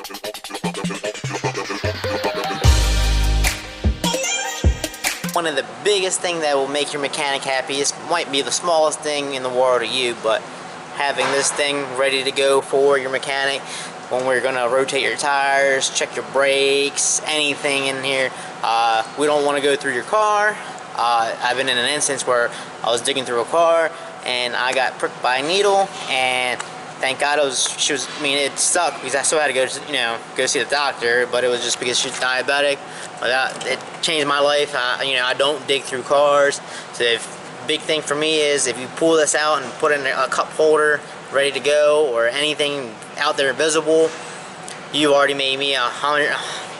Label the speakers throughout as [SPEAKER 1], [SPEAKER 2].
[SPEAKER 1] One of the biggest things that will make your mechanic happy, is might be the smallest thing in the world to you, but having this thing ready to go for your mechanic when we're gonna rotate your tires, check your brakes, anything in here. We don't want to go through your car. I've been in an instance where I was digging through a car and I got pricked by a needle, and thank God it stuck because I still had to go to, go see the doctor, but it was just because she's diabetic. But it changed my life. I don't dig through cars. So big thing for me is if you pull this out and put it in a cup holder ready to go, or anything out there visible, you've already made me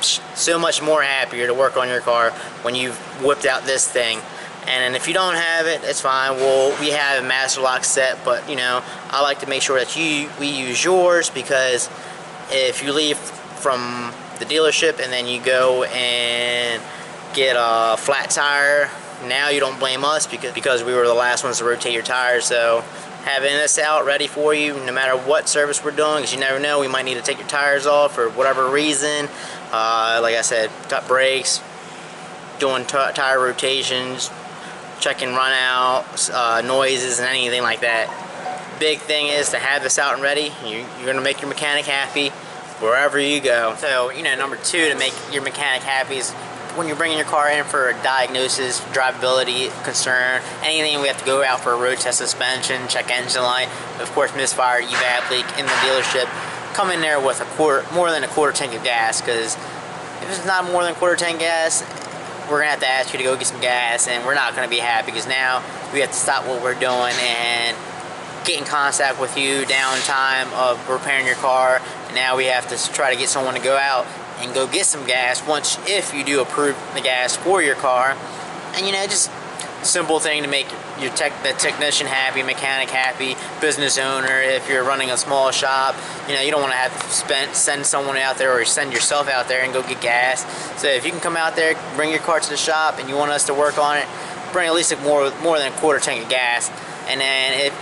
[SPEAKER 1] so much more happier to work on your car when you've whipped out this thing. And if you don't have it, it's fine. We have a master lock set, but I like to make sure that we use yours, because if you leave from the dealership and then you go and get a flat tire, now you don't blame us because we were the last ones to rotate your tires. So having this out ready for you, no matter what service we're doing, because you never know, we might need to take your tires off for whatever reason. Like I said, cut brakes, doing tire rotations, checking run out, noises, and anything like that. Big thing is to have this out and ready. You're going to make your mechanic happy wherever you go. So, number two to make your mechanic happy is when you're bringing your car in for a diagnosis, drivability concern, anything, we have to go out for a road test, suspension, check engine light, of course misfire, evap leak in the dealership. Come in there with more than a quarter tank of gas, because if it's not more than a quarter tank gas, we're gonna have to ask you to go get some gas, and we're not gonna be happy because now we have to stop what we're doing and get in contact with you downtime of repairing your car. And now we have to try to get someone to go out and go get some gas if you do approve the gas for your car. And just simple thing to make the technician happy, mechanic happy, business owner. If you're running a small shop, you don't want to have to send someone out there or send yourself out there and go get gas. So if you can come out there, bring your car to the shop, and you want us to work on it, bring at least more than a quarter tank of gas. And then if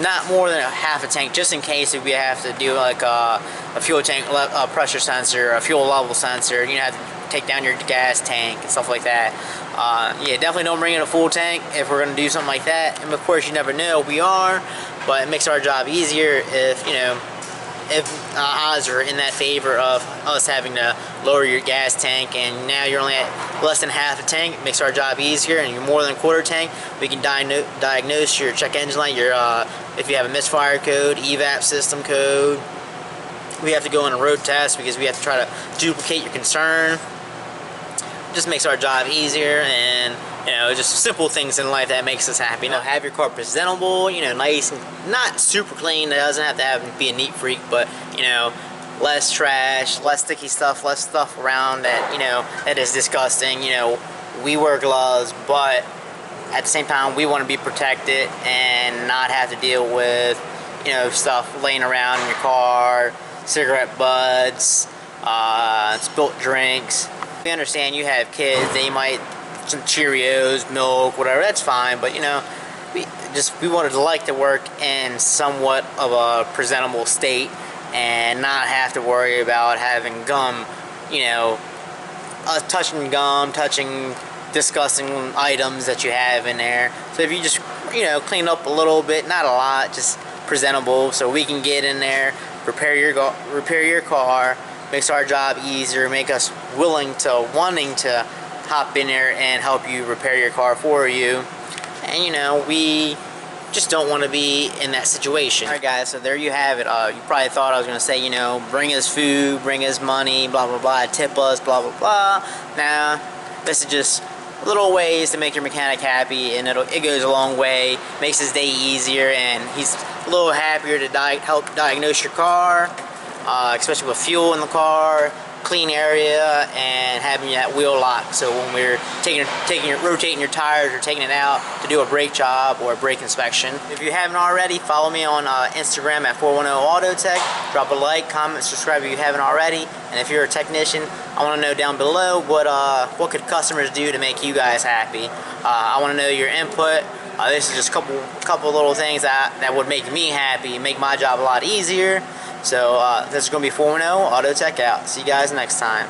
[SPEAKER 1] not more than a half a tank, just in case if we have to do like a fuel tank pressure sensor, a fuel level sensor, have to take down your gas tank and stuff like that. Yeah, definitely don't bring in a full tank if we're going to do something like that. And of course, you never know, we are, but it makes our job easier if odds are in that favor of us having to lower your gas tank, and now you're only at less than half a tank. It makes our job easier, and you're more than a quarter tank, we can diagnose your check engine light, if you have a misfire code, evap system code. We have to go on a road test because we have to try to duplicate your concern. Just makes our job easier, and just simple things in life that makes us happy. Have your car presentable, nice and not super clean. It doesn't have to be a neat freak, but less trash, less sticky stuff, less stuff around that is disgusting. We wear gloves, but at the same time we want to be protected and not have to deal with stuff laying around in your car, cigarette butts, spilt drinks. We understand you have kids, they might some Cheerios, milk, whatever, that's fine, but we wanted to like to work in somewhat of a presentable state and not have to worry about having gum, touching gum, touching disgusting items that you have in there. So if you just clean up a little bit, not a lot, just presentable, so we can get in there, repair your car, makes our job easier, make us wanting to hop in there and help you repair your car for you. And we just don't want to be in that situation. Alright guys, so there you have it. You probably thought I was going to say, bring us food, bring us money, blah blah blah, tip us, blah blah blah. Nah, this is just little ways to make your mechanic happy, and it goes a long way, makes his day easier, and he's a little happier to help diagnose your car, especially with fuel in the car, clean area, and having that wheel lock. So when we're rotating your tires or taking it out to do a brake job or a brake inspection. If you haven't already, follow me on Instagram at 410 Autotech. Drop a like, comment, subscribe if you haven't already. And if you're a technician, I want to know down below what could customers do to make you guys happy. I want to know your input. This is just a couple little things that would make me happy, make my job a lot easier. So this is going to be 410 Auto Tech out. See you guys next time.